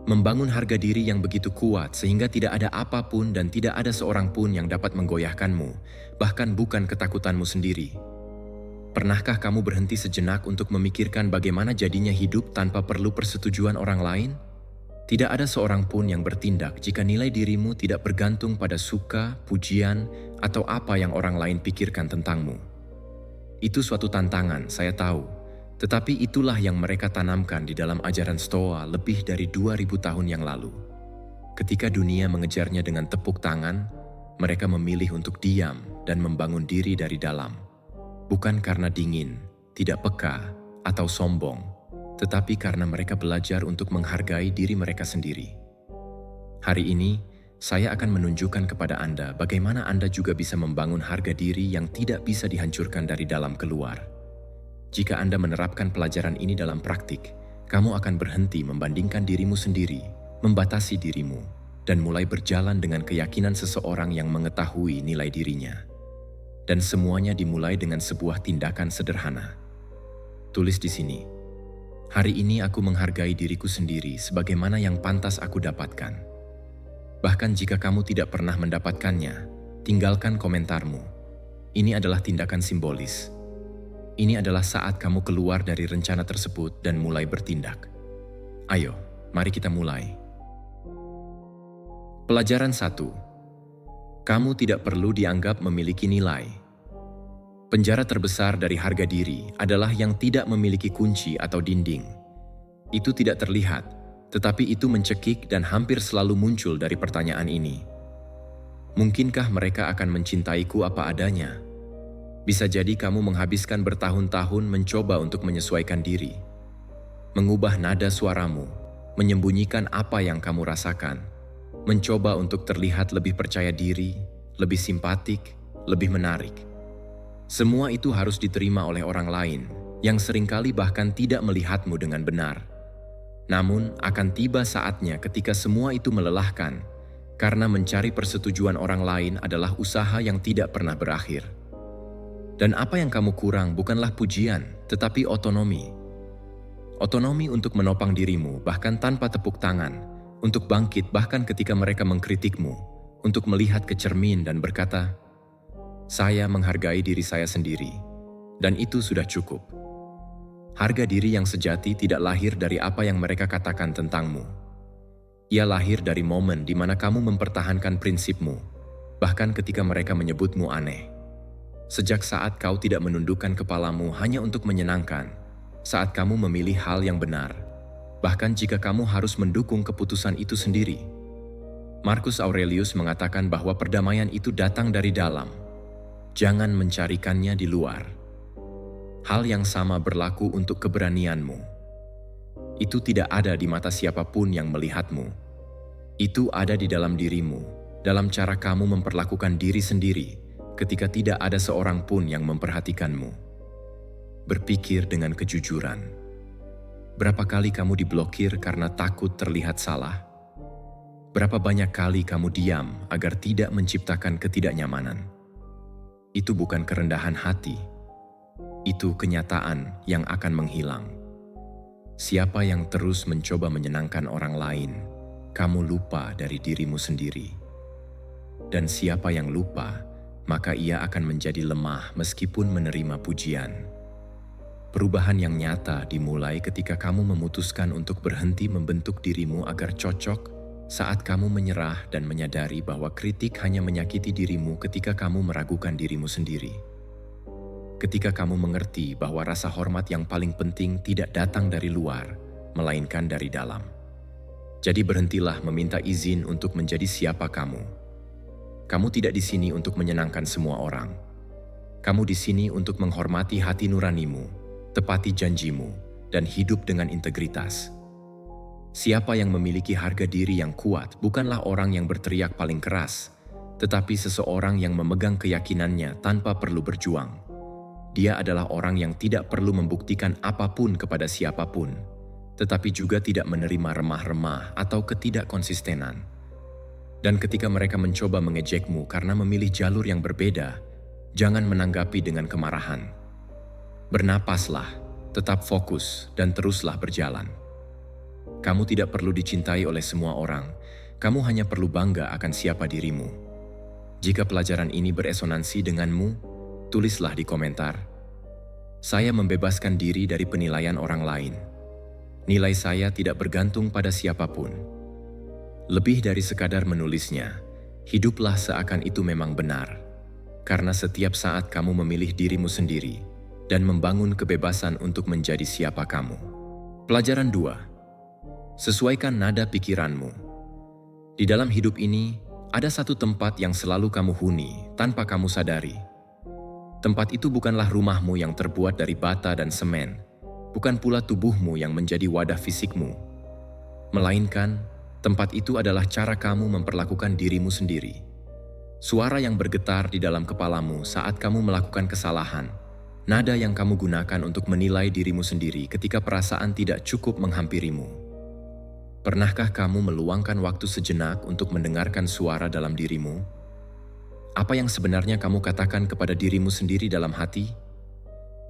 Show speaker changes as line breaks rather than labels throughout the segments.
Membangun harga diri yang begitu kuat sehingga tidak ada apapun dan tidak ada seorang pun yang dapat menggoyahkanmu, bahkan bukan ketakutanmu sendiri. Pernahkah kamu berhenti sejenak untuk memikirkan bagaimana jadinya hidup tanpa perlu persetujuan orang lain? Tidak ada seorang pun yang bertindak jika nilai dirimu tidak bergantung pada suka, pujian, atau apa yang orang lain pikirkan tentangmu. Itu suatu tantangan, saya tahu. Tetapi itulah yang mereka tanamkan di dalam ajaran Stoa lebih dari 2000 tahun yang lalu. Ketika dunia mengejarnya dengan tepuk tangan, mereka memilih untuk diam dan membangun diri dari dalam. Bukan karena dingin, tidak peka, atau sombong, tetapi karena mereka belajar untuk menghargai diri mereka sendiri. Hari ini, saya akan menunjukkan kepada Anda bagaimana Anda juga bisa membangun harga diri yang tidak bisa dihancurkan dari dalam keluar. Jika Anda menerapkan pelajaran ini dalam praktik, kamu akan berhenti membandingkan dirimu sendiri, membatasi dirimu, dan mulai berjalan dengan keyakinan seseorang yang mengetahui nilai dirinya. Dan semuanya dimulai dengan sebuah tindakan sederhana. Tulis di sini, "Hari ini aku menghargai diriku sendiri sebagaimana yang pantas aku dapatkan." Bahkan jika kamu tidak pernah mendapatkannya, tinggalkan komentarmu. Ini adalah tindakan simbolis. Ini adalah saat kamu keluar dari rencana tersebut dan mulai bertindak. Ayo, mari kita mulai. Pelajaran 1. Kamu tidak perlu dianggap memiliki nilai. Penjara terbesar dari harga diri adalah yang tidak memiliki kunci atau dinding. Itu tidak terlihat, tetapi itu mencekik dan hampir selalu muncul dari pertanyaan ini. Mungkinkah mereka akan mencintaiku apa adanya? Bisa jadi kamu menghabiskan bertahun-tahun mencoba untuk menyesuaikan diri, mengubah nada suaramu, menyembunyikan apa yang kamu rasakan, mencoba untuk terlihat lebih percaya diri, lebih simpatik, lebih menarik. Semua itu harus diterima oleh orang lain yang seringkali bahkan tidak melihatmu dengan benar. Namun, akan tiba saatnya ketika semua itu melelahkan, karena mencari persetujuan orang lain adalah usaha yang tidak pernah berakhir. Dan apa yang kamu kurang bukanlah pujian, tetapi otonomi. Otonomi untuk menopang dirimu bahkan tanpa tepuk tangan, untuk bangkit bahkan ketika mereka mengkritikmu, untuk melihat ke cermin dan berkata, "Saya menghargai diri saya sendiri," dan itu sudah cukup. Harga diri yang sejati tidak lahir dari apa yang mereka katakan tentangmu. Ia lahir dari momen di mana kamu mempertahankan prinsipmu, bahkan ketika mereka menyebutmu aneh. Sejak saat kau tidak menundukkan kepalamu hanya untuk menyenangkan, saat kamu memilih hal yang benar, bahkan jika kamu harus mendukung keputusan itu sendiri. Marcus Aurelius mengatakan bahwa perdamaian itu datang dari dalam. Jangan mencarikannya di luar. Hal yang sama berlaku untuk keberanianmu. Itu tidak ada di mata siapapun yang melihatmu. Itu ada di dalam dirimu, dalam cara kamu memperlakukan diri sendiri, ketika tidak ada seorang pun yang memperhatikanmu. Berpikir dengan kejujuran. Berapa kali kamu diblokir karena takut terlihat salah? Berapa banyak kali kamu diam agar tidak menciptakan ketidaknyamanan? Itu bukan kerendahan hati. Itu kenyataan yang akan menghilang. Siapa yang terus mencoba menyenangkan orang lain, kamu lupa dari dirimu sendiri. Dan siapa yang lupa, maka ia akan menjadi lemah meskipun menerima pujian. Perubahan yang nyata dimulai ketika kamu memutuskan untuk berhenti membentuk dirimu agar cocok saat kamu menyerah dan menyadari bahwa kritik hanya menyakiti dirimu ketika kamu meragukan dirimu sendiri. Ketika kamu mengerti bahwa rasa hormat yang paling penting tidak datang dari luar, melainkan dari dalam. Jadi berhentilah meminta izin untuk menjadi siapa kamu. Kamu tidak di sini untuk menyenangkan semua orang. Kamu di sini untuk menghormati hati nuranimu, tepati janjimu, dan hidup dengan integritas. Siapa yang memiliki harga diri yang kuat bukanlah orang yang berteriak paling keras, tetapi seseorang yang memegang keyakinannya tanpa perlu berjuang. Dia adalah orang yang tidak perlu membuktikan apapun kepada siapapun, tetapi juga tidak menerima remah-remah atau ketidakkonsistenan. Dan ketika mereka mencoba mengejekmu karena memilih jalur yang berbeda, jangan menanggapi dengan kemarahan. Bernapaslah, tetap fokus, dan teruslah berjalan. Kamu tidak perlu dicintai oleh semua orang. Kamu hanya perlu bangga akan siapa dirimu. Jika pelajaran ini beresonansi denganmu, tulislah di komentar. Saya membebaskan diri dari penilaian orang lain. Nilai saya tidak bergantung pada siapapun. Lebih dari sekadar menulisnya, hiduplah seakan itu memang benar. Karena setiap saat kamu memilih dirimu sendiri dan membangun kebebasan untuk menjadi siapa kamu. Pelajaran 2. Sesuaikan nada pikiranmu. Di dalam hidup ini, ada satu tempat yang selalu kamu huni tanpa kamu sadari. Tempat itu bukanlah rumahmu yang terbuat dari bata dan semen, bukan pula tubuhmu yang menjadi wadah fisikmu. Melainkan, tempat itu adalah cara kamu memperlakukan dirimu sendiri. Suara yang bergetar di dalam kepalamu saat kamu melakukan kesalahan, nada yang kamu gunakan untuk menilai dirimu sendiri ketika perasaan tidak cukup menghampirimu. Pernahkah kamu meluangkan waktu sejenak untuk mendengarkan suara dalam dirimu? Apa yang sebenarnya kamu katakan kepada dirimu sendiri dalam hati?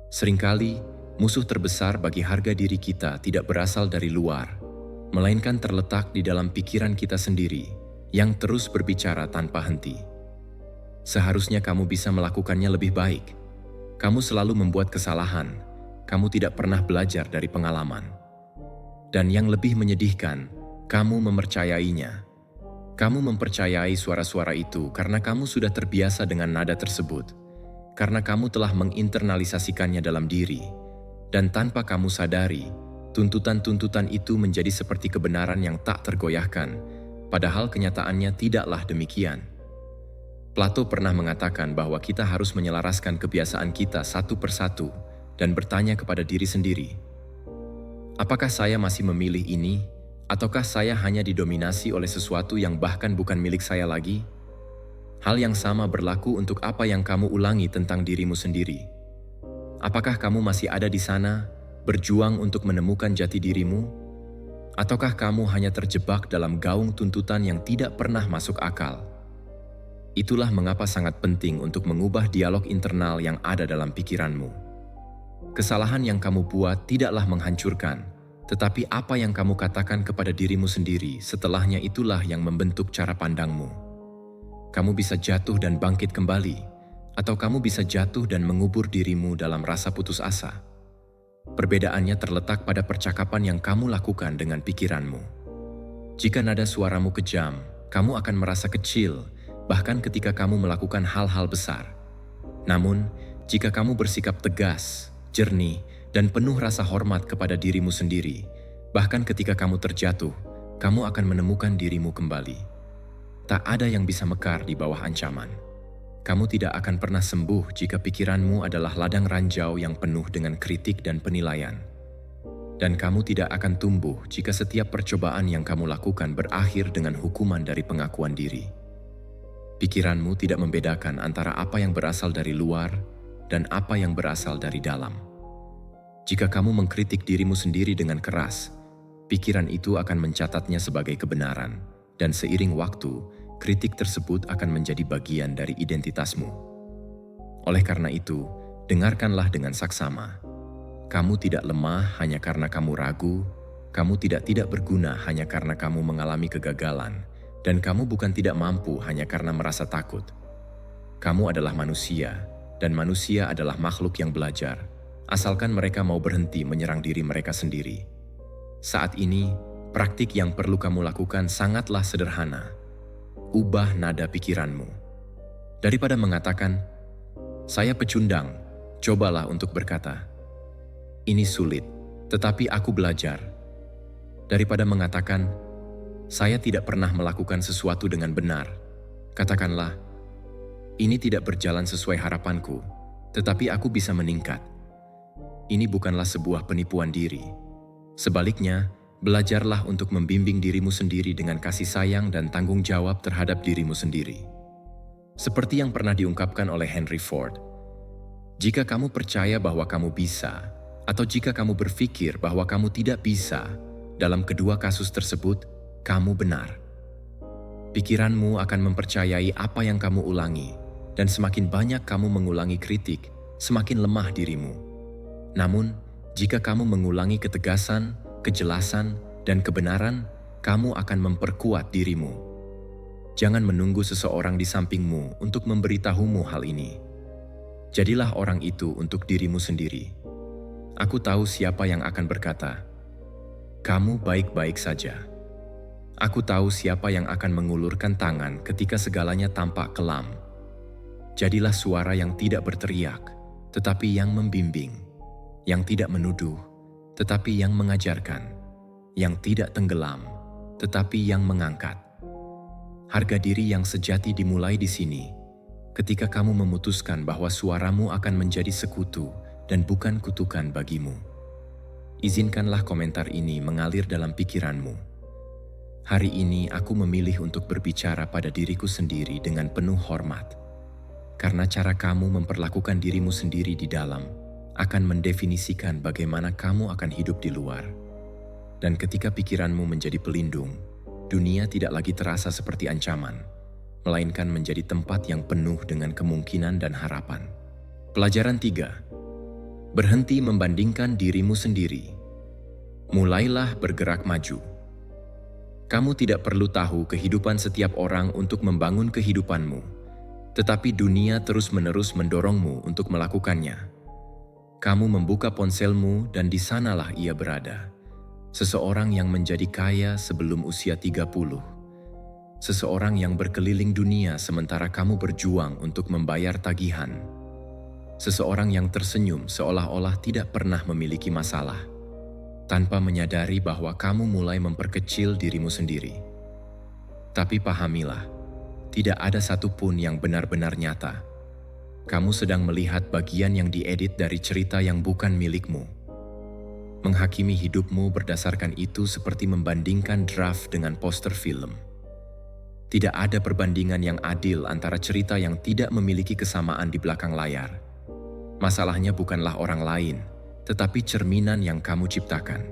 Seringkali, musuh terbesar bagi harga diri kita tidak berasal dari luar, melainkan terletak di dalam pikiran kita sendiri yang terus berbicara tanpa henti. Seharusnya kamu bisa melakukannya lebih baik. Kamu selalu membuat kesalahan, kamu tidak pernah belajar dari pengalaman. Dan yang lebih menyedihkan, kamu mempercayainya. Kamu mempercayai suara-suara itu karena kamu sudah terbiasa dengan nada tersebut, karena kamu telah menginternalisasikannya dalam diri, dan tanpa kamu sadari, tuntutan-tuntutan itu menjadi seperti kebenaran yang tak tergoyahkan, padahal kenyataannya tidaklah demikian. Plato pernah mengatakan bahwa kita harus menyelaraskan kebiasaan kita satu persatu dan bertanya kepada diri sendiri, apakah saya masih memilih ini, ataukah saya hanya didominasi oleh sesuatu yang bahkan bukan milik saya lagi? Hal yang sama berlaku untuk apa yang kamu ulangi tentang dirimu sendiri. Apakah kamu masih ada di sana, berjuang untuk menemukan jati dirimu? Ataukah kamu hanya terjebak dalam gaung tuntutan yang tidak pernah masuk akal? Itulah mengapa sangat penting untuk mengubah dialog internal yang ada dalam pikiranmu. Kesalahan yang kamu buat tidaklah menghancurkan, tetapi apa yang kamu katakan kepada dirimu sendiri setelahnya itulah yang membentuk cara pandangmu. Kamu bisa jatuh dan bangkit kembali, atau kamu bisa jatuh dan mengubur dirimu dalam rasa putus asa. Perbedaannya terletak pada percakapan yang kamu lakukan dengan pikiranmu. Jika nada suaramu kejam, kamu akan merasa kecil, bahkan ketika kamu melakukan hal-hal besar. Namun, jika kamu bersikap tegas, jernih, dan penuh rasa hormat kepada dirimu sendiri, bahkan ketika kamu terjatuh, kamu akan menemukan dirimu kembali. Tak ada yang bisa mekar di bawah ancaman. Kamu tidak akan pernah sembuh jika pikiranmu adalah ladang ranjau yang penuh dengan kritik dan penilaian. Dan kamu tidak akan tumbuh jika setiap percobaan yang kamu lakukan berakhir dengan hukuman dari pengakuan diri. Pikiranmu tidak membedakan antara apa yang berasal dari luar dan apa yang berasal dari dalam. Jika kamu mengkritik dirimu sendiri dengan keras, pikiran itu akan mencatatnya sebagai kebenaran, dan seiring waktu, kritik tersebut akan menjadi bagian dari identitasmu. Oleh karena itu, dengarkanlah dengan saksama. Kamu tidak lemah hanya karena kamu ragu, kamu tidak berguna hanya karena kamu mengalami kegagalan, dan kamu bukan tidak mampu hanya karena merasa takut. Kamu adalah manusia, dan manusia adalah makhluk yang belajar, asalkan mereka mau berhenti menyerang diri mereka sendiri. Saat ini, praktik yang perlu kamu lakukan sangatlah sederhana. Ubah nada pikiranmu. Daripada mengatakan, "Saya pecundang," cobalah untuk berkata, "Ini sulit, tetapi aku belajar." Daripada mengatakan, "Saya tidak pernah melakukan sesuatu dengan benar," katakanlah, "Ini tidak berjalan sesuai harapanku, tetapi aku bisa meningkat." Ini bukanlah sebuah penipuan diri. Sebaliknya, belajarlah untuk membimbing dirimu sendiri dengan kasih sayang dan tanggung jawab terhadap dirimu sendiri. Seperti yang pernah diungkapkan oleh Henry Ford, jika kamu percaya bahwa kamu bisa, atau jika kamu berpikir bahwa kamu tidak bisa, dalam kedua kasus tersebut, kamu benar. Pikiranmu akan mempercayai apa yang kamu ulangi, dan semakin banyak kamu mengulangi kritik, semakin lemah dirimu. Namun, jika kamu mengulangi ketegasan, kejelasan, dan kebenaran, kamu akan memperkuat dirimu. Jangan menunggu seseorang di sampingmu untuk memberitahumu hal ini. Jadilah orang itu untuk dirimu sendiri. Aku tahu siapa yang akan berkata, "Kamu baik-baik saja." Aku tahu siapa yang akan mengulurkan tangan ketika segalanya tampak kelam. Jadilah suara yang tidak berteriak, tetapi yang membimbing, yang tidak menuduh, tetapi yang mengajarkan, yang tidak tenggelam, tetapi yang mengangkat. Harga diri yang sejati dimulai di sini, ketika kamu memutuskan bahwa suaramu akan menjadi sekutu dan bukan kutukan bagimu. Izinkanlah komentar ini mengalir dalam pikiranmu. Hari ini aku memilih untuk berbicara pada diriku sendiri dengan penuh hormat, karena cara kamu memperlakukan dirimu sendiri di dalam akan mendefinisikan bagaimana kamu akan hidup di luar. Dan ketika pikiranmu menjadi pelindung, dunia tidak lagi terasa seperti ancaman, melainkan menjadi tempat yang penuh dengan kemungkinan dan harapan. Pelajaran 3. Berhenti membandingkan dirimu sendiri. Mulailah bergerak maju. Kamu tidak perlu tahu kehidupan setiap orang untuk membangun kehidupanmu, tetapi dunia terus-menerus mendorongmu untuk melakukannya. Kamu membuka ponselmu dan di sanalah ia berada. Seseorang yang menjadi kaya sebelum usia 30. Seseorang yang berkeliling dunia sementara kamu berjuang untuk membayar tagihan. Seseorang yang tersenyum seolah-olah tidak pernah memiliki masalah, tanpa menyadari bahwa kamu mulai memperkecil dirimu sendiri. Tapi pahamilah, tidak ada satupun yang benar-benar nyata. Kamu sedang melihat bagian yang diedit dari cerita yang bukan milikmu. Menghakimi hidupmu berdasarkan itu seperti membandingkan draft dengan poster film. Tidak ada perbandingan yang adil antara cerita yang tidak memiliki kesamaan di belakang layar. Masalahnya bukanlah orang lain, tetapi cerminan yang kamu ciptakan.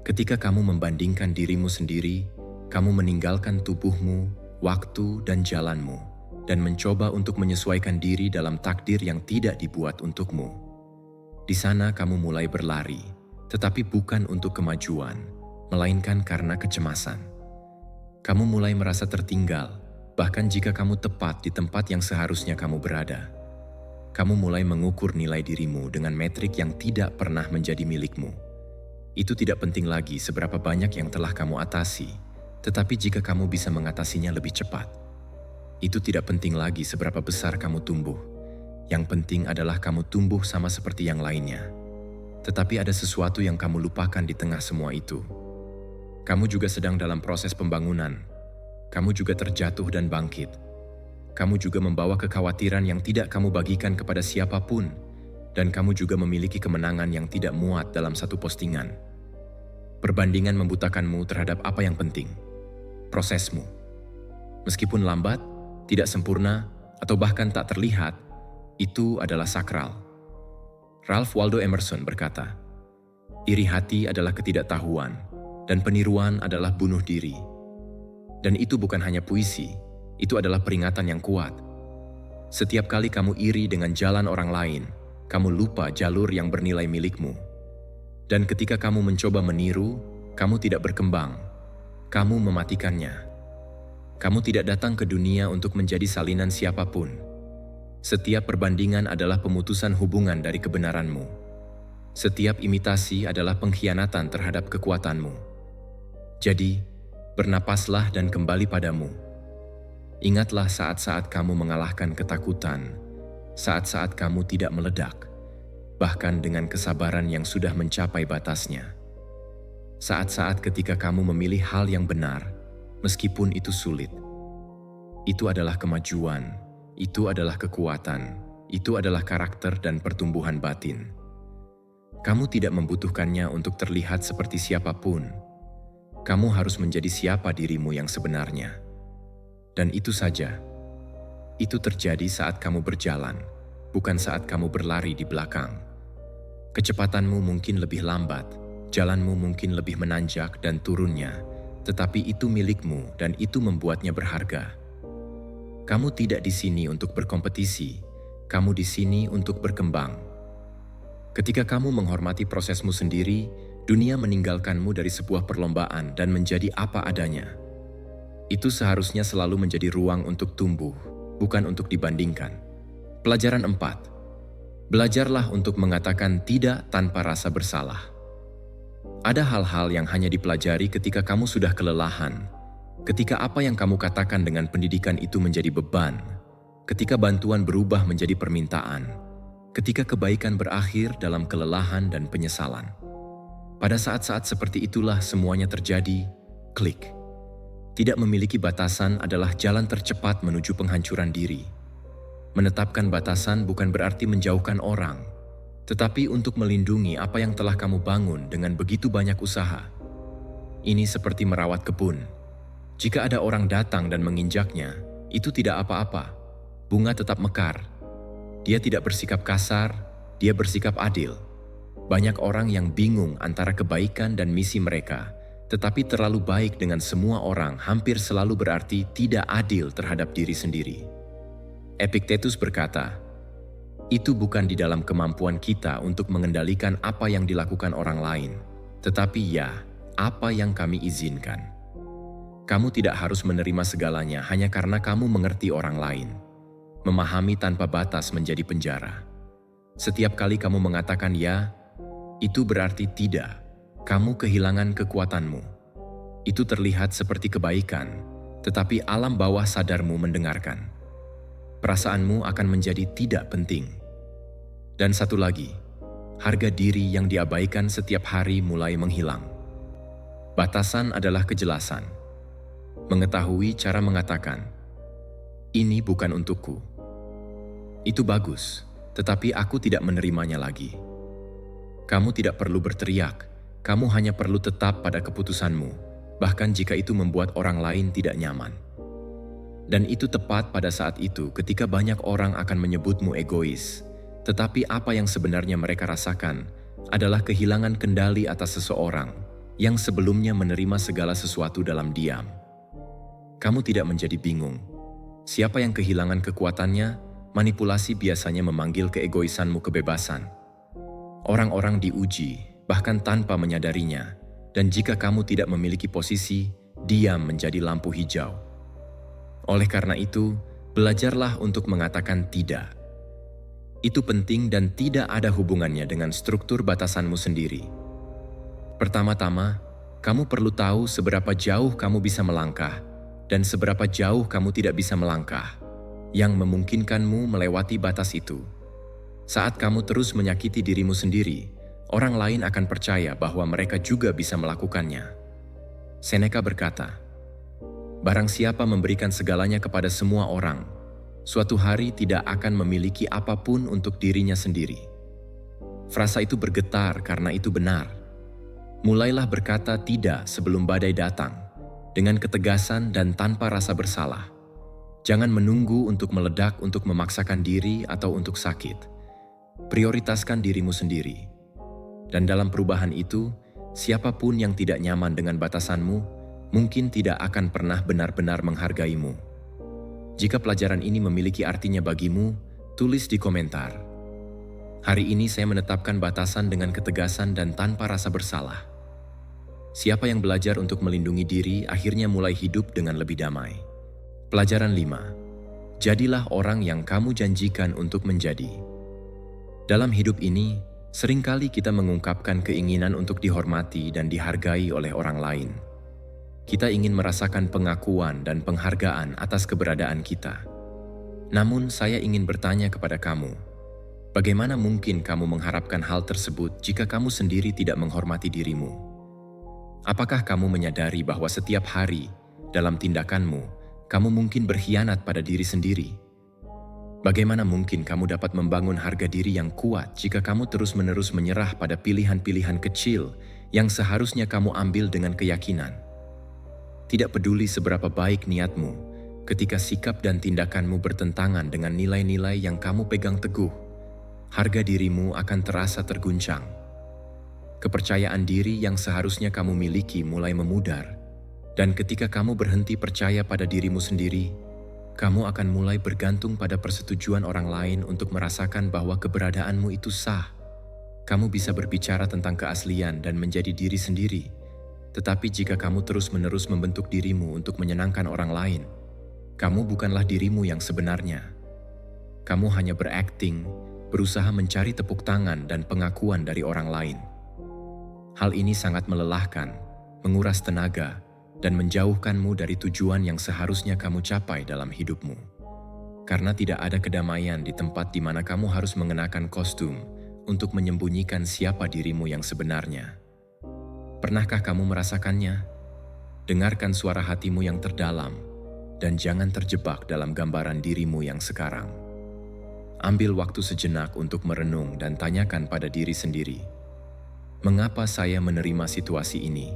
Ketika kamu membandingkan dirimu sendiri, kamu meninggalkan tubuhmu, waktu, dan jalanmu, dan mencoba untuk menyesuaikan diri dalam takdir yang tidak dibuat untukmu. Di sana kamu mulai berlari, tetapi bukan untuk kemajuan, melainkan karena kecemasan. Kamu mulai merasa tertinggal, bahkan jika kamu tepat di tempat yang seharusnya kamu berada. Kamu mulai mengukur nilai dirimu dengan metrik yang tidak pernah menjadi milikmu. Itu tidak penting lagi seberapa banyak yang telah kamu atasi, tetapi jika kamu bisa mengatasinya lebih cepat. Itu tidak penting lagi seberapa besar kamu tumbuh. Yang penting adalah kamu tumbuh sama seperti yang lainnya. Tetapi ada sesuatu yang kamu lupakan di tengah semua itu. Kamu juga sedang dalam proses pembangunan. Kamu juga terjatuh dan bangkit. Kamu juga membawa kekhawatiran yang tidak kamu bagikan kepada siapapun, dan kamu juga memiliki kemenangan yang tidak muat dalam satu postingan. Perbandingan membutakanmu terhadap apa yang penting, prosesmu. Meskipun lambat, tidak sempurna, atau bahkan tak terlihat, itu adalah sakral. Ralph Waldo Emerson berkata, "Iri hati adalah ketidaktahuan, dan peniruan adalah bunuh diri." Dan itu bukan hanya puisi, itu adalah peringatan yang kuat. Setiap kali kamu iri dengan jalan orang lain, kamu lupa jalur yang bernilai milikmu. Dan ketika kamu mencoba meniru, kamu tidak berkembang. Kamu mematikannya. Kamu tidak datang ke dunia untuk menjadi salinan siapapun. Setiap perbandingan adalah pemutusan hubungan dari kebenaranmu. Setiap imitasi adalah pengkhianatan terhadap kekuatanmu. Jadi, bernapaslah dan kembali padamu. Ingatlah saat-saat kamu mengalahkan ketakutan, saat-saat kamu tidak meledak, bahkan dengan kesabaran yang sudah mencapai batasnya. Saat-saat ketika kamu memilih hal yang benar, meskipun itu sulit. Itu adalah kemajuan, itu adalah kekuatan, itu adalah karakter dan pertumbuhan batin. Kamu tidak membutuhkannya untuk terlihat seperti siapapun. Kamu harus menjadi siapa dirimu yang sebenarnya. Dan itu saja. Itu terjadi saat kamu berjalan, bukan saat kamu berlari di belakang. Kecepatanmu mungkin lebih lambat, jalanmu mungkin lebih menanjak dan turunnya, tetapi itu milikmu dan itu membuatnya berharga. Kamu tidak di sini untuk berkompetisi, kamu di sini untuk berkembang. Ketika kamu menghormati prosesmu sendiri, Dunia meninggalkanmu dari sebuah perlombaan dan menjadi apa adanya. Itu seharusnya selalu menjadi ruang untuk tumbuh, bukan untuk dibandingkan. Pelajaran 4. Belajarlah untuk mengatakan tidak tanpa rasa bersalah. Ada hal-hal yang hanya dipelajari ketika kamu sudah kelelahan, ketika apa yang kamu katakan dengan pendidikan itu menjadi beban, ketika bantuan berubah menjadi permintaan, ketika kebaikan berakhir dalam kelelahan dan penyesalan. Pada saat-saat seperti itulah semuanya terjadi, klik. Tidak memiliki batasan adalah jalan tercepat menuju penghancuran diri. Menetapkan batasan bukan berarti menjauhkan orang, tetapi untuk melindungi apa yang telah kamu bangun dengan begitu banyak usaha. Ini seperti merawat kebun. Jika ada orang datang dan menginjaknya, itu tidak apa-apa. Bunga tetap mekar. Dia tidak bersikap kasar, dia bersikap adil. Banyak orang yang bingung antara kebaikan dan misi mereka, tetapi terlalu baik dengan semua orang hampir selalu berarti tidak adil terhadap diri sendiri. Epictetus berkata, "Itu bukan di dalam kemampuan kita untuk mengendalikan apa yang dilakukan orang lain, tetapi ya, apa yang kami izinkan." Kamu tidak harus menerima segalanya hanya karena kamu mengerti orang lain. Memahami tanpa batas menjadi penjara. Setiap kali kamu mengatakan ya, itu berarti tidak. Kamu kehilangan kekuatanmu. Itu terlihat seperti kebaikan, tetapi alam bawah sadarmu mendengarkan. Perasaanmu akan menjadi tidak penting. Dan satu lagi, harga diri yang diabaikan setiap hari mulai menghilang. Batasan adalah kejelasan. Mengetahui cara mengatakan, "Ini bukan untukku." Itu bagus, tetapi aku tidak menerimanya lagi. Kamu tidak perlu berteriak, kamu hanya perlu tetap pada keputusanmu, bahkan jika itu membuat orang lain tidak nyaman. Dan itu tepat pada saat itu ketika banyak orang akan menyebutmu egois, tetapi apa yang sebenarnya mereka rasakan adalah kehilangan kendali atas seseorang yang sebelumnya menerima segala sesuatu dalam diam. Kamu tidak menjadi bingung. Siapa yang kehilangan kekuatannya, manipulasi biasanya memanggil keegoisanmu kebebasan. Orang-orang diuji, bahkan tanpa menyadarinya, dan jika kamu tidak memiliki posisi, diam menjadi lampu hijau. Oleh karena itu, belajarlah untuk mengatakan tidak. Itu penting dan tidak ada hubungannya dengan struktur batasanmu sendiri. Pertama-tama, kamu perlu tahu seberapa jauh kamu bisa melangkah dan seberapa jauh kamu tidak bisa melangkah, yang memungkinkanmu melewati batas itu. Saat kamu terus menyakiti dirimu sendiri, orang lain akan percaya bahwa mereka juga bisa melakukannya. Seneca berkata, "Barang siapa memberikan segalanya kepada semua orang, suatu hari tidak akan memiliki apapun untuk dirinya sendiri." Frasa itu bergetar karena itu benar. Mulailah berkata tidak sebelum badai datang, dengan ketegasan dan tanpa rasa bersalah. Jangan menunggu untuk meledak untuk memaksakan diri atau untuk sakit. Prioritaskan dirimu sendiri. Dan dalam perubahan itu, siapapun yang tidak nyaman dengan batasanmu, mungkin tidak akan pernah benar-benar menghargaimu. Jika pelajaran ini memiliki artinya bagimu, tulis di komentar. Hari ini saya menetapkan batasan dengan ketegasan dan tanpa rasa bersalah. Siapa yang belajar untuk melindungi diri akhirnya mulai hidup dengan lebih damai. Pelajaran 5. Jadilah orang yang kamu janjikan untuk menjadi. Dalam hidup ini, seringkali kita mengungkapkan keinginan untuk dihormati dan dihargai oleh orang lain. Kita ingin merasakan pengakuan dan penghargaan atas keberadaan kita. Namun, saya ingin bertanya kepada kamu, bagaimana mungkin kamu mengharapkan hal tersebut jika kamu sendiri tidak menghormati dirimu? Apakah kamu menyadari bahwa setiap hari, dalam tindakanmu, kamu mungkin berkhianat pada diri sendiri? Bagaimana mungkin kamu dapat membangun harga diri yang kuat jika kamu terus-menerus menyerah pada pilihan-pilihan kecil yang seharusnya kamu ambil dengan keyakinan? Tidak peduli seberapa baik niatmu, ketika sikap dan tindakanmu bertentangan dengan nilai-nilai yang kamu pegang teguh, harga dirimu akan terasa terguncang. Kepercayaan diri yang seharusnya kamu miliki mulai memudar, dan ketika kamu berhenti percaya pada dirimu sendiri, kamu akan mulai bergantung pada persetujuan orang lain untuk merasakan bahwa keberadaanmu itu sah. Kamu bisa berbicara tentang keaslian dan menjadi diri sendiri, tetapi jika kamu terus-menerus membentuk dirimu untuk menyenangkan orang lain, kamu bukanlah dirimu yang sebenarnya. Kamu hanya berakting, berusaha mencari tepuk tangan dan pengakuan dari orang lain. Hal ini sangat melelahkan, menguras tenaga, dan menjauhkanmu dari tujuan yang seharusnya kamu capai dalam hidupmu. Karena tidak ada kedamaian di tempat di mana kamu harus mengenakan kostum untuk menyembunyikan siapa dirimu yang sebenarnya. Pernahkah kamu merasakannya? Dengarkan suara hatimu yang terdalam, dan jangan terjebak dalam gambaran dirimu yang sekarang. Ambil waktu sejenak untuk merenung dan tanyakan pada diri sendiri, mengapa saya menerima situasi ini?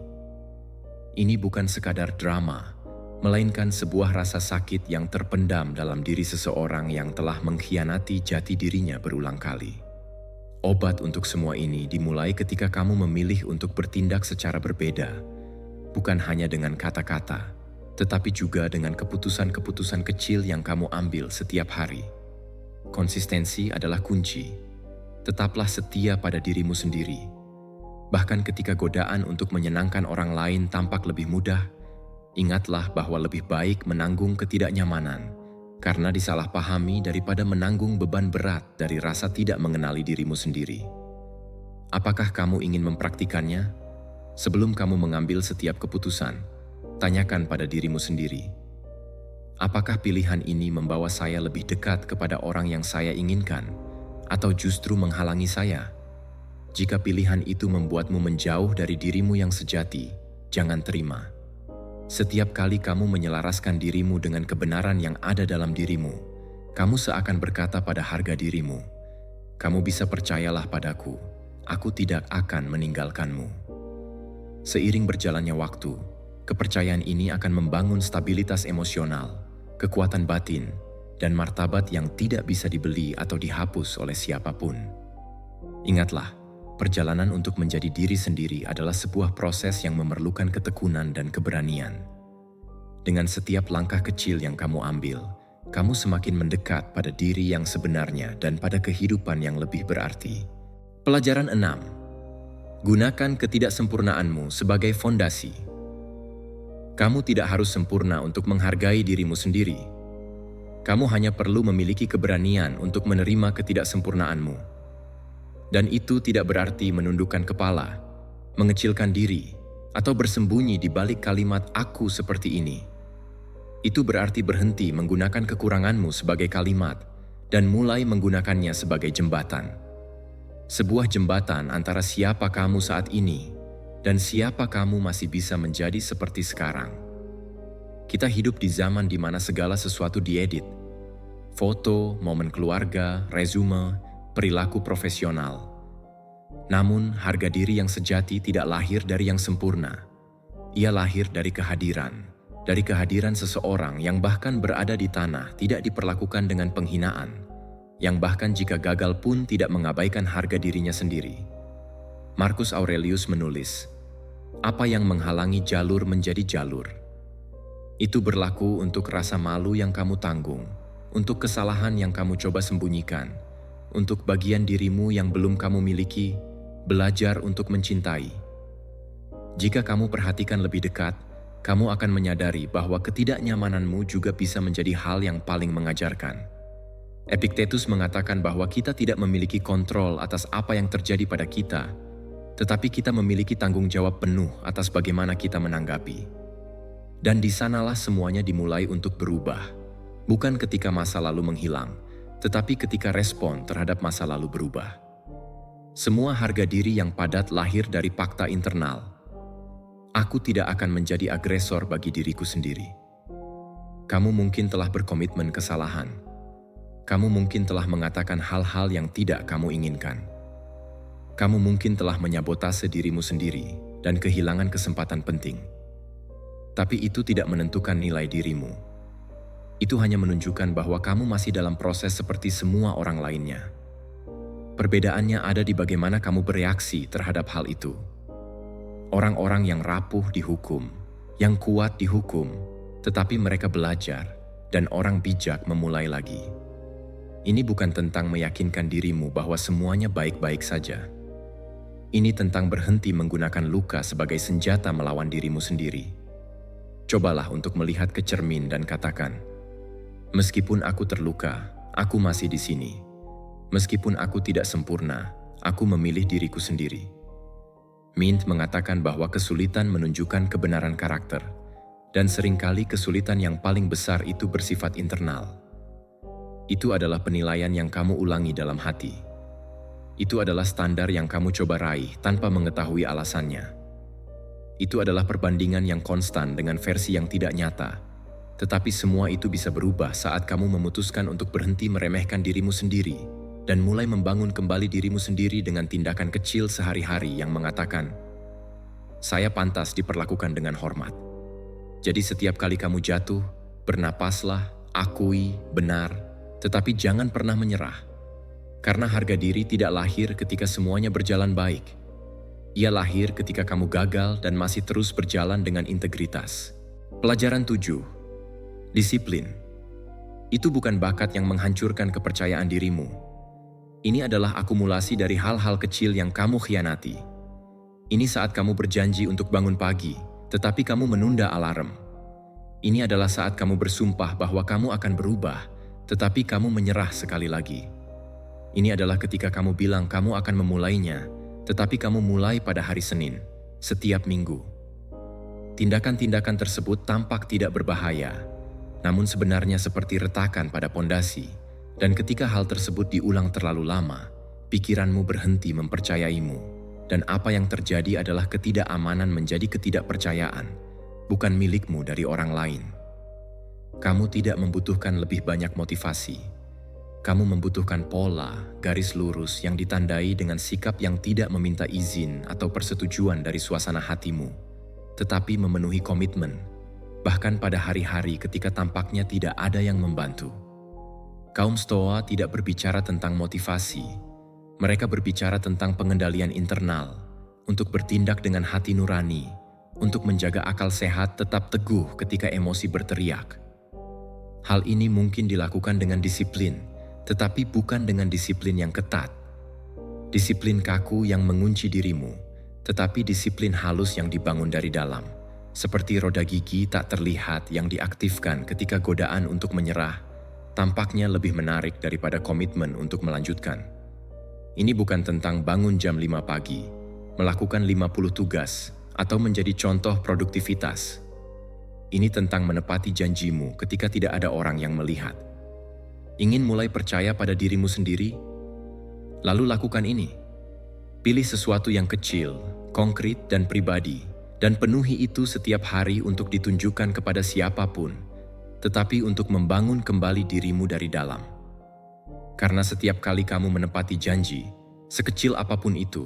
Ini bukan sekadar drama, melainkan sebuah rasa sakit yang terpendam dalam diri seseorang yang telah mengkhianati jati dirinya berulang kali. Obat untuk semua ini dimulai ketika kamu memilih untuk bertindak secara berbeda, bukan hanya dengan kata-kata, tetapi juga dengan keputusan-keputusan kecil yang kamu ambil setiap hari. Konsistensi adalah kunci. Tetaplah setia pada dirimu sendiri. Bahkan ketika godaan untuk menyenangkan orang lain tampak lebih mudah, ingatlah bahwa lebih baik menanggung ketidaknyamanan karena disalahpahami daripada menanggung beban berat dari rasa tidak mengenali dirimu sendiri. Apakah kamu ingin mempraktikannya? Sebelum kamu mengambil setiap keputusan, tanyakan pada dirimu sendiri, apakah pilihan ini membawa saya lebih dekat kepada orang yang saya inginkan, atau justru menghalangi saya? Jika pilihan itu membuatmu menjauh dari dirimu yang sejati, jangan terima. Setiap kali kamu menyelaraskan dirimu dengan kebenaran yang ada dalam dirimu, kamu seakan berkata pada harga dirimu, kamu bisa percayalah padaku, aku tidak akan meninggalkanmu. Seiring berjalannya waktu, kepercayaan ini akan membangun stabilitas emosional, kekuatan batin, dan martabat yang tidak bisa dibeli atau dihapus oleh siapapun. Ingatlah, perjalanan untuk menjadi diri sendiri adalah sebuah proses yang memerlukan ketekunan dan keberanian. Dengan setiap langkah kecil yang kamu ambil, kamu semakin mendekat pada diri yang sebenarnya dan pada kehidupan yang lebih berarti. Pelajaran 6. Gunakan ketidaksempurnaanmu sebagai fondasi. Kamu tidak harus sempurna untuk menghargai dirimu sendiri. Kamu hanya perlu memiliki keberanian untuk menerima ketidaksempurnaanmu. Dan itu tidak berarti menundukkan kepala, mengecilkan diri, atau bersembunyi di balik kalimat "aku seperti ini". Itu berarti berhenti menggunakan kekuranganmu sebagai kalimat dan mulai menggunakannya sebagai jembatan. Sebuah jembatan antara siapa kamu saat ini dan siapa kamu masih bisa menjadi seperti sekarang. Kita hidup di zaman di mana segala sesuatu diedit. Foto, momen keluarga, resume, perilaku profesional. Namun, harga diri yang sejati tidak lahir dari yang sempurna. Ia lahir dari kehadiran seseorang yang bahkan berada di tanah tidak diperlakukan dengan penghinaan, yang bahkan jika gagal pun tidak mengabaikan harga dirinya sendiri. Marcus Aurelius menulis, "Apa yang menghalangi jalur menjadi jalur? Itu berlaku untuk rasa malu yang kamu tanggung, untuk kesalahan yang kamu coba sembunyikan, untuk bagian dirimu yang belum kamu miliki. Belajar untuk mencintai. Jika kamu perhatikan lebih dekat, kamu akan menyadari bahwa ketidaknyamananmu juga bisa menjadi hal yang paling mengajarkan. Epictetus mengatakan bahwa kita tidak memiliki kontrol atas apa yang terjadi pada kita, tetapi kita memiliki tanggung jawab penuh atas bagaimana kita menanggapi. Dan di sanalah semuanya dimulai untuk berubah, bukan ketika masa lalu menghilang, tetapi ketika respon terhadap masa lalu berubah. Semua harga diri yang padat lahir dari fakta internal. Aku tidak akan menjadi agresor bagi diriku sendiri. Kamu mungkin telah berkomitmen kesalahan. Kamu mungkin telah mengatakan hal-hal yang tidak kamu inginkan. Kamu mungkin telah menyabotase dirimu sendiri dan kehilangan kesempatan penting. Tapi itu tidak menentukan nilai dirimu. Itu hanya menunjukkan bahwa kamu masih dalam proses seperti semua orang lainnya. Perbedaannya ada di bagaimana kamu bereaksi terhadap hal itu. Orang-orang yang rapuh dihukum, yang kuat dihukum, tetapi mereka belajar, dan orang bijak memulai lagi. Ini bukan tentang meyakinkan dirimu bahwa semuanya baik-baik saja. Ini tentang berhenti menggunakan luka sebagai senjata melawan dirimu sendiri. Cobalah untuk melihat ke cermin dan katakan, "Meskipun aku terluka, aku masih di sini. Meskipun aku tidak sempurna, aku memilih diriku sendiri." Mint mengatakan bahwa kesulitan menunjukkan kebenaran karakter, dan seringkali kesulitan yang paling besar itu bersifat internal. Itu adalah penilaian yang kamu ulangi dalam hati. Itu adalah standar yang kamu coba raih tanpa mengetahui alasannya. Itu adalah perbandingan yang konstan dengan versi yang tidak nyata. Tetapi semua itu bisa berubah saat kamu memutuskan untuk berhenti meremehkan dirimu sendiri dan mulai membangun kembali dirimu sendiri dengan tindakan kecil sehari-hari yang mengatakan, "Saya pantas diperlakukan dengan hormat." Jadi setiap kali kamu jatuh, bernapaslah, akui, benar, tetapi jangan pernah menyerah. Karena harga diri tidak lahir ketika semuanya berjalan baik. Ia lahir ketika kamu gagal dan masih terus berjalan dengan integritas. Pelajaran 7. Disiplin. Itu bukan bakat yang menghancurkan kepercayaan dirimu. Ini adalah akumulasi dari hal-hal kecil yang kamu khianati. Ini saat kamu berjanji untuk bangun pagi, tetapi kamu menunda alarm. Ini adalah saat kamu bersumpah bahwa kamu akan berubah, tetapi kamu menyerah sekali lagi. Ini adalah ketika kamu bilang kamu akan memulainya, tetapi kamu mulai pada hari Senin, setiap minggu. Tindakan-tindakan tersebut tampak tidak berbahaya, namun sebenarnya seperti retakan pada pondasi, dan ketika hal tersebut diulang terlalu lama, pikiranmu berhenti mempercayaimu, dan apa yang terjadi adalah ketidakamanan menjadi ketidakpercayaan, bukan milikmu dari orang lain. Kamu tidak membutuhkan lebih banyak motivasi. Kamu membutuhkan pola, garis lurus yang ditandai dengan sikap yang tidak meminta izin atau persetujuan dari suasana hatimu, tetapi memenuhi komitmen, bahkan pada hari-hari ketika tampaknya tidak ada yang membantu. Kaum Stoa tidak berbicara tentang motivasi. Mereka berbicara tentang pengendalian internal, untuk bertindak dengan hati nurani, untuk menjaga akal sehat tetap teguh ketika emosi berteriak. Hal ini mungkin dilakukan dengan disiplin, tetapi bukan dengan disiplin yang ketat. Disiplin kaku yang mengunci dirimu, tetapi disiplin halus yang dibangun dari dalam. Seperti roda gigi tak terlihat yang diaktifkan ketika godaan untuk menyerah, tampaknya lebih menarik daripada komitmen untuk melanjutkan. Ini bukan tentang bangun jam 5 pagi, melakukan 50 tugas, atau menjadi contoh produktivitas. Ini tentang menepati janjimu ketika tidak ada orang yang melihat. Ingin mulai percaya pada dirimu sendiri? Lalu lakukan ini. Pilih sesuatu yang kecil, konkret, dan pribadi, dan penuhi itu setiap hari untuk ditunjukkan kepada siapapun, tetapi untuk membangun kembali dirimu dari dalam. Karena setiap kali kamu menepati janji, sekecil apapun itu,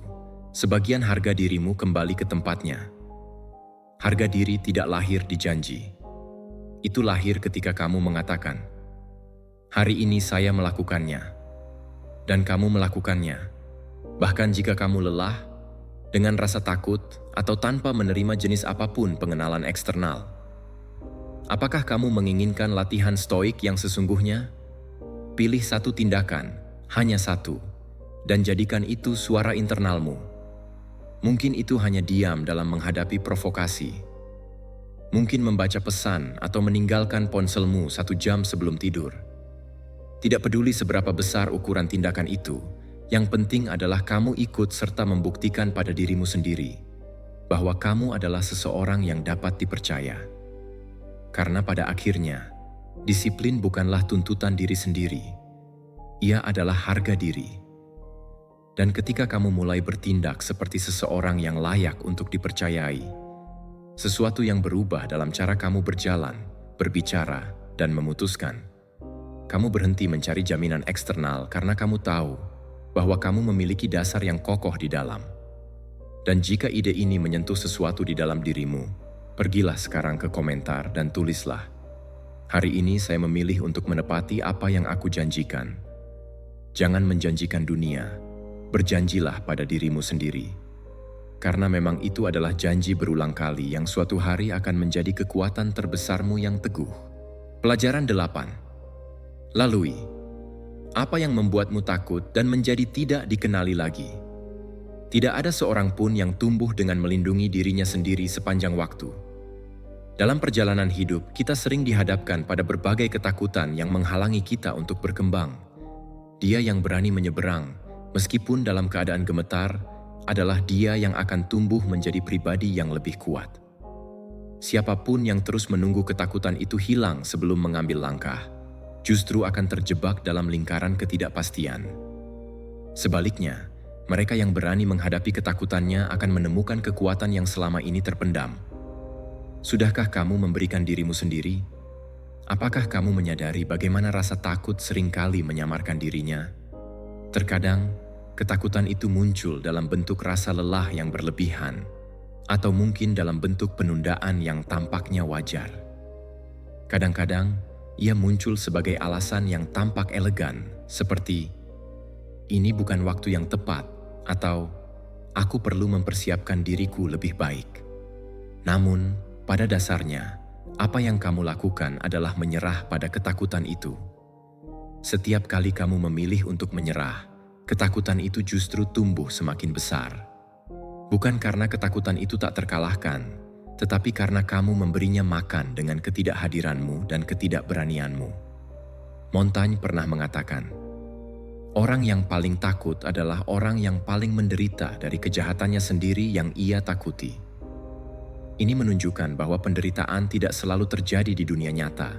sebagian harga dirimu kembali ke tempatnya. Harga diri tidak lahir di janji. Itu lahir ketika kamu mengatakan, "Hari ini saya melakukannya." Dan kamu melakukannya. Bahkan jika kamu lelah, dengan rasa takut, atau tanpa menerima jenis apapun pengenalan eksternal. Apakah kamu menginginkan latihan stoik yang sesungguhnya? Pilih satu tindakan, hanya satu, dan jadikan itu suara internalmu. Mungkin itu hanya diam dalam menghadapi provokasi. Mungkin membaca pesan atau meninggalkan ponselmu 1 jam sebelum tidur. Tidak peduli seberapa besar ukuran tindakan itu, yang penting adalah kamu ikut serta membuktikan pada dirimu sendiri bahwa kamu adalah seseorang yang dapat dipercaya. Karena pada akhirnya, disiplin bukanlah tuntutan diri sendiri. Ia adalah harga diri. Dan ketika kamu mulai bertindak seperti seseorang yang layak untuk dipercayai, sesuatu yang berubah dalam cara kamu berjalan, berbicara, dan memutuskan. Kamu berhenti mencari jaminan eksternal karena kamu tahu bahwa kamu memiliki dasar yang kokoh di dalam. Dan jika ide ini menyentuh sesuatu di dalam dirimu, pergilah sekarang ke komentar dan tulislah, "Hari ini saya memilih untuk menepati apa yang aku janjikan." Jangan menjanjikan dunia, berjanjilah pada dirimu sendiri. Karena memang itu adalah janji berulang kali yang suatu hari akan menjadi kekuatan terbesarmu yang teguh. Pelajaran 8. Lalui. Apa yang membuatmu takut dan menjadi tidak dikenali lagi? Tidak ada seorang pun yang tumbuh dengan melindungi dirinya sendiri sepanjang waktu. Dalam perjalanan hidup, kita sering dihadapkan pada berbagai ketakutan yang menghalangi kita untuk berkembang. Dia yang berani menyeberang, meskipun dalam keadaan gemetar, adalah dia yang akan tumbuh menjadi pribadi yang lebih kuat. Siapapun yang terus menunggu ketakutan itu hilang sebelum mengambil langkah, justru akan terjebak dalam lingkaran ketidakpastian. Sebaliknya, mereka yang berani menghadapi ketakutannya akan menemukan kekuatan yang selama ini terpendam. Sudahkah kamu memberikan dirimu sendiri? Apakah kamu menyadari bagaimana rasa takut seringkali menyamarkan dirinya? Terkadang, ketakutan itu muncul dalam bentuk rasa lelah yang berlebihan, atau mungkin dalam bentuk penundaan yang tampaknya wajar. Kadang-kadang, ia muncul sebagai alasan yang tampak elegan, seperti "ini bukan waktu yang tepat" atau "aku perlu mempersiapkan diriku lebih baik". Namun, pada dasarnya, apa yang kamu lakukan adalah menyerah pada ketakutan itu. Setiap kali kamu memilih untuk menyerah, ketakutan itu justru tumbuh semakin besar. Bukan karena ketakutan itu tak terkalahkan, tetapi karena kamu memberinya makan dengan ketidakhadiranmu dan ketidakberanianmu. Montaigne pernah mengatakan, orang yang paling takut adalah orang yang paling menderita dari kejahatannya sendiri yang ia takuti. Ini menunjukkan bahwa penderitaan tidak selalu terjadi di dunia nyata,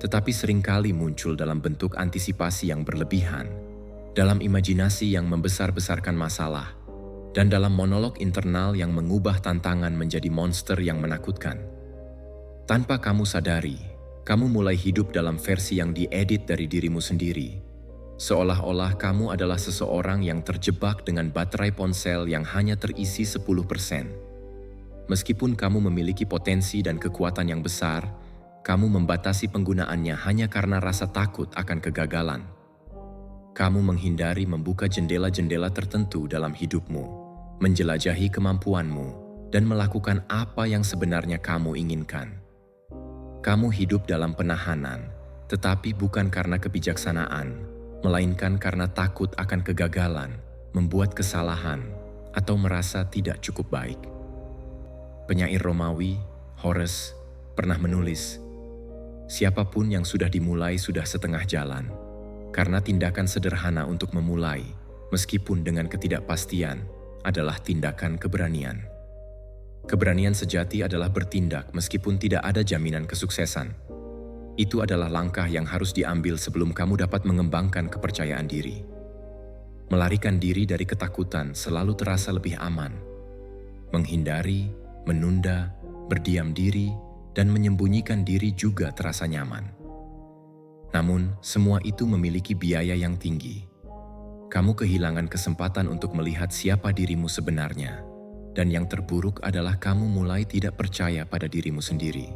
tetapi seringkali muncul dalam bentuk antisipasi yang berlebihan, dalam imajinasi yang membesar-besarkan masalah, dan dalam monolog internal yang mengubah tantangan menjadi monster yang menakutkan. Tanpa kamu sadari, kamu mulai hidup dalam versi yang diedit dari dirimu sendiri, seolah-olah kamu adalah seseorang yang terjebak dengan baterai ponsel yang hanya terisi 10%. Meskipun kamu memiliki potensi dan kekuatan yang besar, kamu membatasi penggunaannya hanya karena rasa takut akan kegagalan. Kamu menghindari membuka jendela-jendela tertentu dalam hidupmu, menjelajahi kemampuanmu, dan melakukan apa yang sebenarnya kamu inginkan. Kamu hidup dalam penahanan, tetapi bukan karena kebijaksanaan, melainkan karena takut akan kegagalan, membuat kesalahan, atau merasa tidak cukup baik. Penyair Romawi, Horace, pernah menulis, "Siapapun yang sudah dimulai sudah setengah jalan, karena tindakan sederhana untuk memulai, meskipun dengan ketidakpastian, adalah tindakan keberanian." Keberanian sejati adalah bertindak meskipun tidak ada jaminan kesuksesan. Itu adalah langkah yang harus diambil sebelum kamu dapat mengembangkan kepercayaan diri. Melarikan diri dari ketakutan selalu terasa lebih aman. Menghindari, menunda, berdiam diri, dan menyembunyikan diri juga terasa nyaman. Namun, semua itu memiliki biaya yang tinggi. Kamu kehilangan kesempatan untuk melihat siapa dirimu sebenarnya, dan yang terburuk adalah kamu mulai tidak percaya pada dirimu sendiri.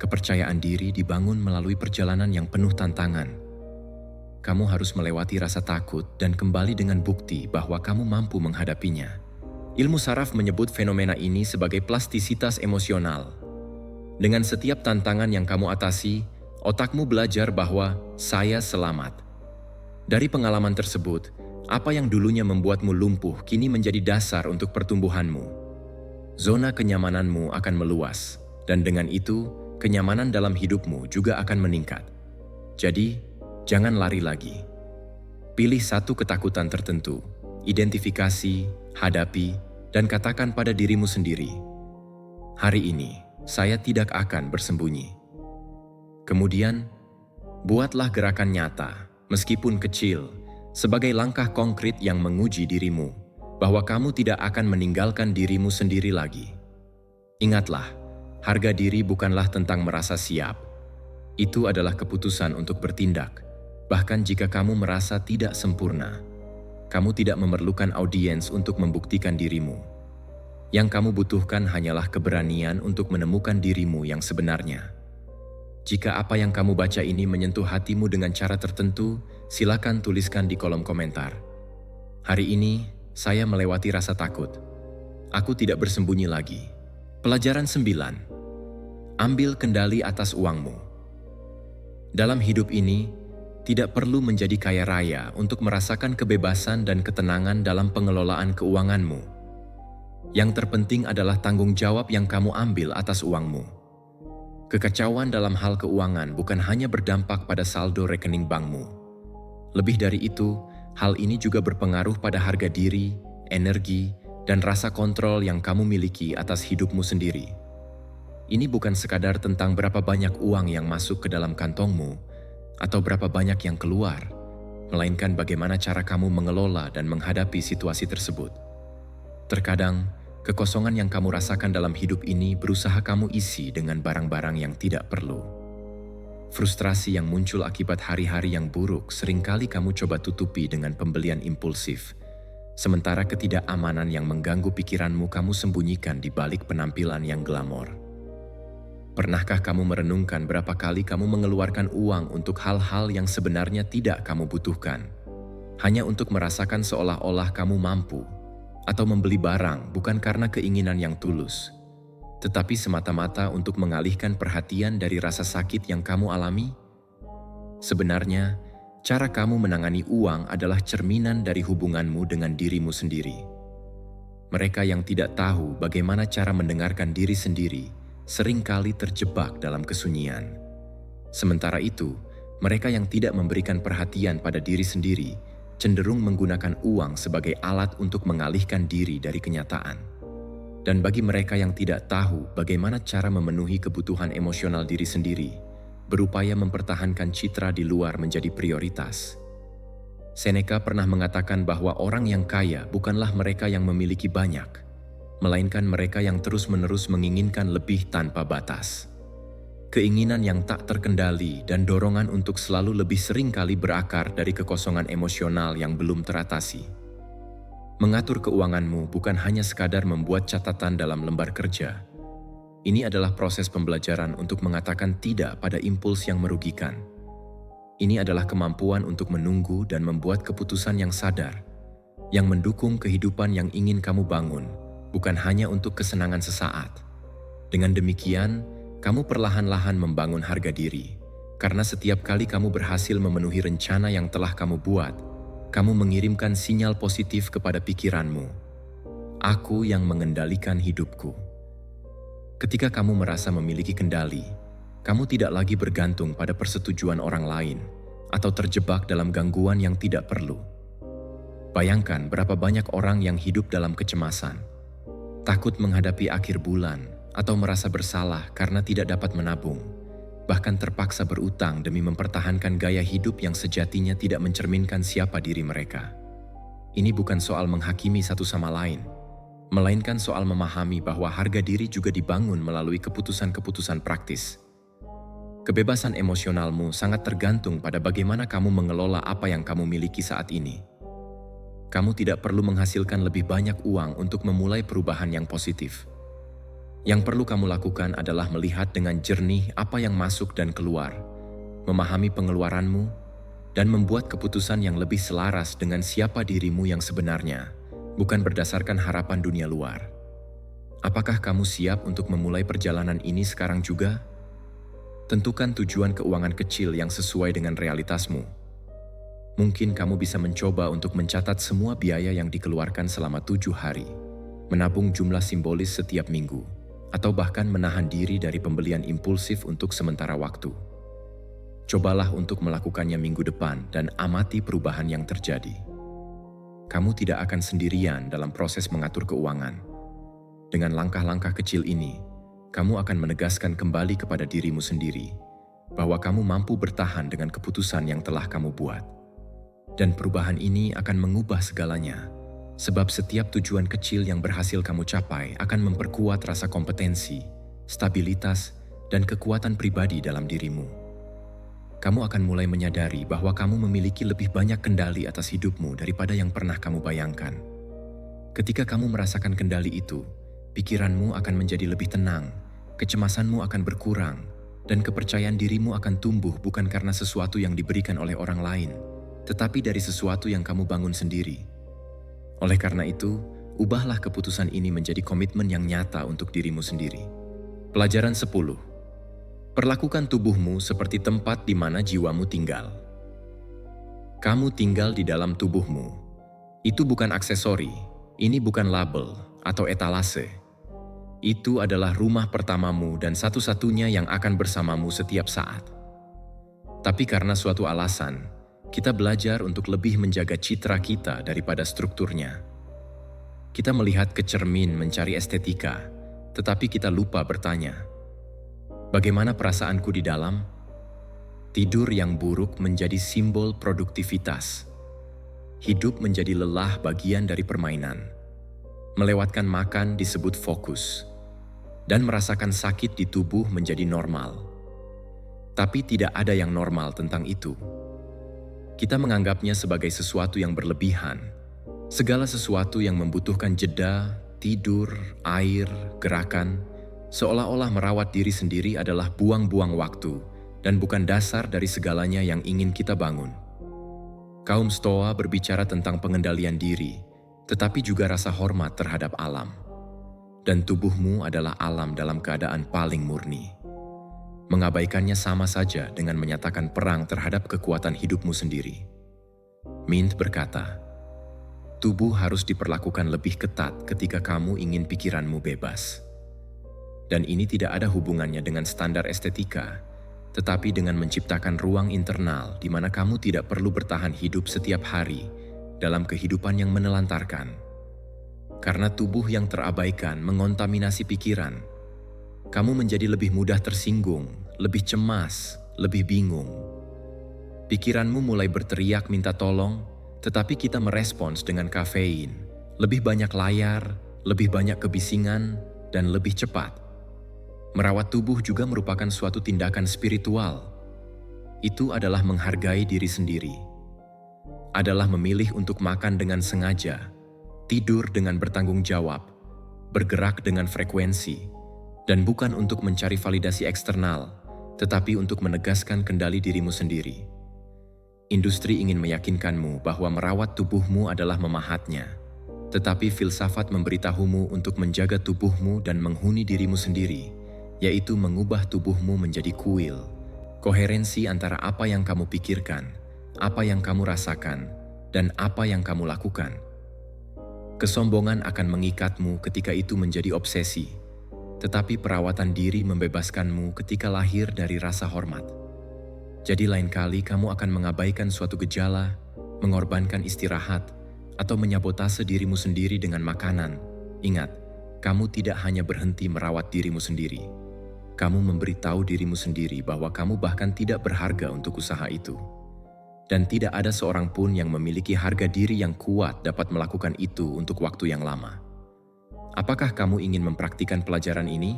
Kepercayaan diri dibangun melalui perjalanan yang penuh tantangan. Kamu harus melewati rasa takut dan kembali dengan bukti bahwa kamu mampu menghadapinya. Ilmu saraf menyebut fenomena ini sebagai plastisitas emosional. Dengan setiap tantangan yang kamu atasi, otakmu belajar bahwa "saya selamat". Dari pengalaman tersebut, apa yang dulunya membuatmu lumpuh kini menjadi dasar untuk pertumbuhanmu. Zona kenyamananmu akan meluas, dan dengan itu, kenyamanan dalam hidupmu juga akan meningkat. Jadi, jangan lari lagi. Pilih satu ketakutan tertentu, identifikasi, hadapi, dan katakan pada dirimu sendiri, "Hari ini, saya tidak akan bersembunyi." Kemudian, buatlah gerakan nyata, meskipun kecil, sebagai langkah konkret yang menguji dirimu, bahwa kamu tidak akan meninggalkan dirimu sendiri lagi. Ingatlah, harga diri bukanlah tentang merasa siap. Itu adalah keputusan untuk bertindak, bahkan jika kamu merasa tidak sempurna. Kamu tidak memerlukan audiens untuk membuktikan dirimu. Yang kamu butuhkan hanyalah keberanian untuk menemukan dirimu yang sebenarnya. Jika apa yang kamu baca ini menyentuh hatimu dengan cara tertentu, silakan tuliskan di kolom komentar. Hari ini, saya melewati rasa takut. Aku tidak bersembunyi lagi. Pelajaran 9. Ambil kendali atas uangmu. Dalam hidup ini, Tidak perlu menjadi kaya raya untuk merasakan kebebasan dan ketenangan dalam pengelolaan keuanganmu. Yang terpenting adalah tanggung jawab yang kamu ambil atas uangmu. Kekacauan dalam hal keuangan bukan hanya berdampak pada saldo rekening bankmu. Lebih dari itu, hal ini juga berpengaruh pada harga diri, energi, dan rasa kontrol yang kamu miliki atas hidupmu sendiri. Ini bukan sekadar tentang berapa banyak uang yang masuk ke dalam kantongmu atau berapa banyak yang keluar, melainkan bagaimana cara kamu mengelola dan menghadapi situasi tersebut. Terkadang, kekosongan yang kamu rasakan dalam hidup ini berusaha kamu isi dengan barang-barang yang tidak perlu. Frustrasi yang muncul akibat hari-hari yang buruk seringkali kamu coba tutupi dengan pembelian impulsif, sementara ketidakamanan yang mengganggu pikiranmu kamu sembunyikan di balik penampilan yang glamor. Pernahkah kamu merenungkan berapa kali kamu mengeluarkan uang untuk hal-hal yang sebenarnya tidak kamu butuhkan, hanya untuk merasakan seolah-olah kamu mampu, atau membeli barang bukan karena keinginan yang tulus, tetapi semata-mata untuk mengalihkan perhatian dari rasa sakit yang kamu alami? Sebenarnya, cara kamu menangani uang adalah cerminan dari hubunganmu dengan dirimu sendiri. Mereka yang tidak tahu bagaimana cara mendengarkan diri sendiri seringkali terjebak dalam kesunyian. Sementara itu, mereka yang tidak memberikan perhatian pada diri sendiri cenderung menggunakan uang sebagai alat untuk mengalihkan diri dari kenyataan. Dan bagi mereka yang tidak tahu bagaimana cara memenuhi kebutuhan emosional diri sendiri, berupaya mempertahankan citra di luar menjadi prioritas. Seneca pernah mengatakan bahwa orang yang kaya bukanlah mereka yang memiliki banyak, melainkan mereka yang terus-menerus menginginkan lebih tanpa batas. Keinginan yang tak terkendali dan dorongan untuk selalu lebih sering kali berakar dari kekosongan emosional yang belum teratasi. Mengatur keuanganmu bukan hanya sekadar membuat catatan dalam lembar kerja. Ini adalah proses pembelajaran untuk mengatakan tidak pada impuls yang merugikan. Ini adalah kemampuan untuk menunggu dan membuat keputusan yang sadar, yang mendukung kehidupan yang ingin kamu bangun, bukan hanya untuk kesenangan sesaat. Dengan demikian, kamu perlahan-lahan membangun harga diri, karena setiap kali kamu berhasil memenuhi rencana yang telah kamu buat, kamu mengirimkan sinyal positif kepada pikiranmu. Aku yang mengendalikan hidupku. Ketika kamu merasa memiliki kendali, kamu tidak lagi bergantung pada persetujuan orang lain atau terjebak dalam gangguan yang tidak perlu. Bayangkan berapa banyak orang yang hidup dalam kecemasan, takut menghadapi akhir bulan, atau merasa bersalah karena tidak dapat menabung, bahkan terpaksa berutang demi mempertahankan gaya hidup yang sejatinya tidak mencerminkan siapa diri mereka. Ini bukan soal menghakimi satu sama lain, melainkan soal memahami bahwa harga diri juga dibangun melalui keputusan-keputusan praktis. Kebebasan emosionalmu sangat tergantung pada bagaimana kamu mengelola apa yang kamu miliki saat ini. Kamu tidak perlu menghasilkan lebih banyak uang untuk memulai perubahan yang positif. Yang perlu kamu lakukan adalah melihat dengan jernih apa yang masuk dan keluar, memahami pengeluaranmu, dan membuat keputusan yang lebih selaras dengan siapa dirimu yang sebenarnya, bukan berdasarkan harapan dunia luar. Apakah kamu siap untuk memulai perjalanan ini sekarang juga? Tentukan tujuan keuangan kecil yang sesuai dengan realitasmu. Mungkin kamu bisa mencoba untuk mencatat semua biaya yang dikeluarkan selama 7 hari, menabung jumlah simbolis setiap minggu, atau bahkan menahan diri dari pembelian impulsif untuk sementara waktu. Cobalah untuk melakukannya minggu depan dan amati perubahan yang terjadi. Kamu tidak akan sendirian dalam proses mengatur keuangan. Dengan langkah-langkah kecil ini, kamu akan menegaskan kembali kepada dirimu sendiri bahwa kamu mampu bertahan dengan keputusan yang telah kamu buat. Dan perubahan ini akan mengubah segalanya, sebab setiap tujuan kecil yang berhasil kamu capai akan memperkuat rasa kompetensi, stabilitas, dan kekuatan pribadi dalam dirimu. Kamu akan mulai menyadari bahwa kamu memiliki lebih banyak kendali atas hidupmu daripada yang pernah kamu bayangkan. Ketika kamu merasakan kendali itu, pikiranmu akan menjadi lebih tenang, kecemasanmu akan berkurang, dan kepercayaan dirimu akan tumbuh bukan karena sesuatu yang diberikan oleh orang lain, tetapi dari sesuatu yang kamu bangun sendiri. Oleh karena itu, ubahlah keputusan ini menjadi komitmen yang nyata untuk dirimu sendiri. Pelajaran 10. Perlakukan tubuhmu seperti tempat di mana jiwamu tinggal. Kamu tinggal di dalam tubuhmu. Itu bukan aksesori, ini bukan label atau etalase. Itu adalah rumah pertamamu dan satu-satunya yang akan bersamamu setiap saat. Tapi karena suatu alasan, kita belajar untuk lebih menjaga citra kita daripada strukturnya. Kita melihat ke cermin mencari estetika, tetapi kita lupa bertanya, bagaimana perasaanku di dalam? Tidur yang buruk menjadi simbol produktivitas. Hidup menjadi lelah bagian dari permainan. Melewatkan makan disebut fokus. Dan merasakan sakit di tubuh menjadi normal. Tapi tidak ada yang normal tentang itu. Kita menganggapnya sebagai sesuatu yang berlebihan. Segala sesuatu yang membutuhkan jeda, tidur, air, gerakan, seolah-olah merawat diri sendiri adalah buang-buang waktu dan bukan dasar dari segalanya yang ingin kita bangun. Kaum Stoa berbicara tentang pengendalian diri, tetapi juga rasa hormat terhadap alam. Dan tubuhmu adalah alam dalam keadaan paling murni. Mengabaikannya sama saja dengan menyatakan perang terhadap kekuatan hidupmu sendiri. Mint berkata, tubuh harus diperlakukan lebih ketat ketika kamu ingin pikiranmu bebas. Dan ini tidak ada hubungannya dengan standar estetika, tetapi dengan menciptakan ruang internal di mana kamu tidak perlu bertahan hidup setiap hari dalam kehidupan yang menelantarkan. Karena tubuh yang terabaikan mengontaminasi pikiran, kamu menjadi lebih mudah tersinggung, lebih cemas, lebih bingung. Pikiranmu mulai berteriak minta tolong, tetapi kita merespons dengan kafein, lebih banyak layar, lebih banyak kebisingan, dan lebih cepat. Merawat tubuh juga merupakan suatu tindakan spiritual. Itu adalah menghargai diri sendiri. Adalah memilih untuk makan dengan sengaja, tidur dengan bertanggung jawab, bergerak dengan frekuensi, dan bukan untuk mencari validasi eksternal, tetapi untuk menegaskan kendali dirimu sendiri. Industri ingin meyakinkanmu bahwa merawat tubuhmu adalah memahatnya, tetapi filsafat memberitahumu untuk menjaga tubuhmu dan menghuni dirimu sendiri, yaitu mengubah tubuhmu menjadi kuil, koherensi antara apa yang kamu pikirkan, apa yang kamu rasakan, dan apa yang kamu lakukan. Kesombongan akan mengikatmu ketika itu menjadi obsesi, tetapi perawatan diri membebaskanmu ketika lahir dari rasa hormat. Jadi lain kali kamu akan mengabaikan suatu gejala, mengorbankan istirahat, atau menyabotase dirimu sendiri dengan makanan. Ingat, kamu tidak hanya berhenti merawat dirimu sendiri. Kamu memberitahu dirimu sendiri bahwa kamu bahkan tidak berharga untuk usaha itu. Dan tidak ada seorang pun yang memiliki harga diri yang kuat dapat melakukan itu untuk waktu yang lama. Apakah kamu ingin mempraktikkan pelajaran ini?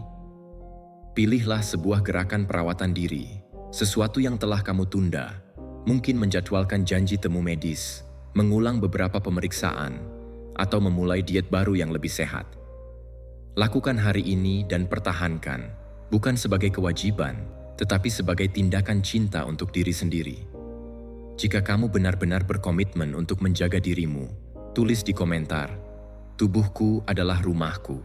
Pilihlah sebuah gerakan perawatan diri, sesuatu yang telah kamu tunda, mungkin menjadwalkan janji temu medis, mengulang beberapa pemeriksaan, atau memulai diet baru yang lebih sehat. Lakukan hari ini dan pertahankan, bukan sebagai kewajiban, tetapi sebagai tindakan cinta untuk diri sendiri. Jika kamu benar-benar berkomitmen untuk menjaga dirimu, tulis di komentar, tubuhku adalah rumahku,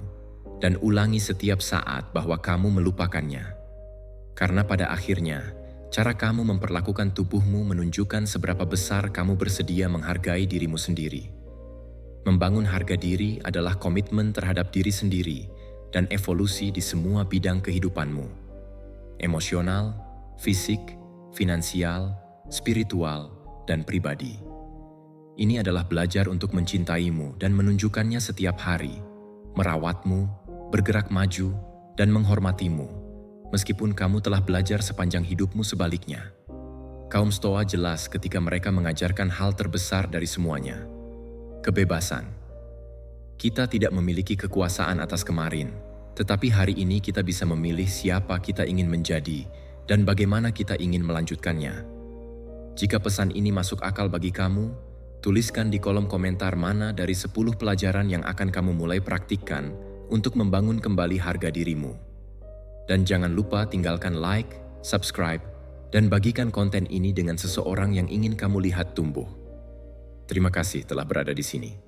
dan ulangi setiap saat bahwa kamu melupakannya. Karena pada akhirnya, cara kamu memperlakukan tubuhmu menunjukkan seberapa besar kamu bersedia menghargai dirimu sendiri. Membangun harga diri adalah komitmen terhadap diri sendiri dan evolusi di semua bidang kehidupanmu. Emosional, fisik, finansial, spiritual, dan pribadi. Ini adalah belajar untuk mencintaimu dan menunjukkannya setiap hari, merawatmu, bergerak maju, dan menghormatimu, meskipun kamu telah belajar sepanjang hidupmu sebaliknya. Kaum Stoa jelas ketika mereka mengajarkan hal terbesar dari semuanya, kebebasan. Kita tidak memiliki kekuasaan atas kemarin, tetapi hari ini kita bisa memilih siapa kita ingin menjadi dan bagaimana kita ingin melanjutkannya. Jika pesan ini masuk akal bagi kamu, tuliskan di kolom komentar mana dari 10 pelajaran yang akan kamu mulai praktikkan untuk membangun kembali harga dirimu. Dan jangan lupa tinggalkan like, subscribe, dan bagikan konten ini dengan seseorang yang ingin kamu lihat tumbuh. Terima kasih telah berada di sini.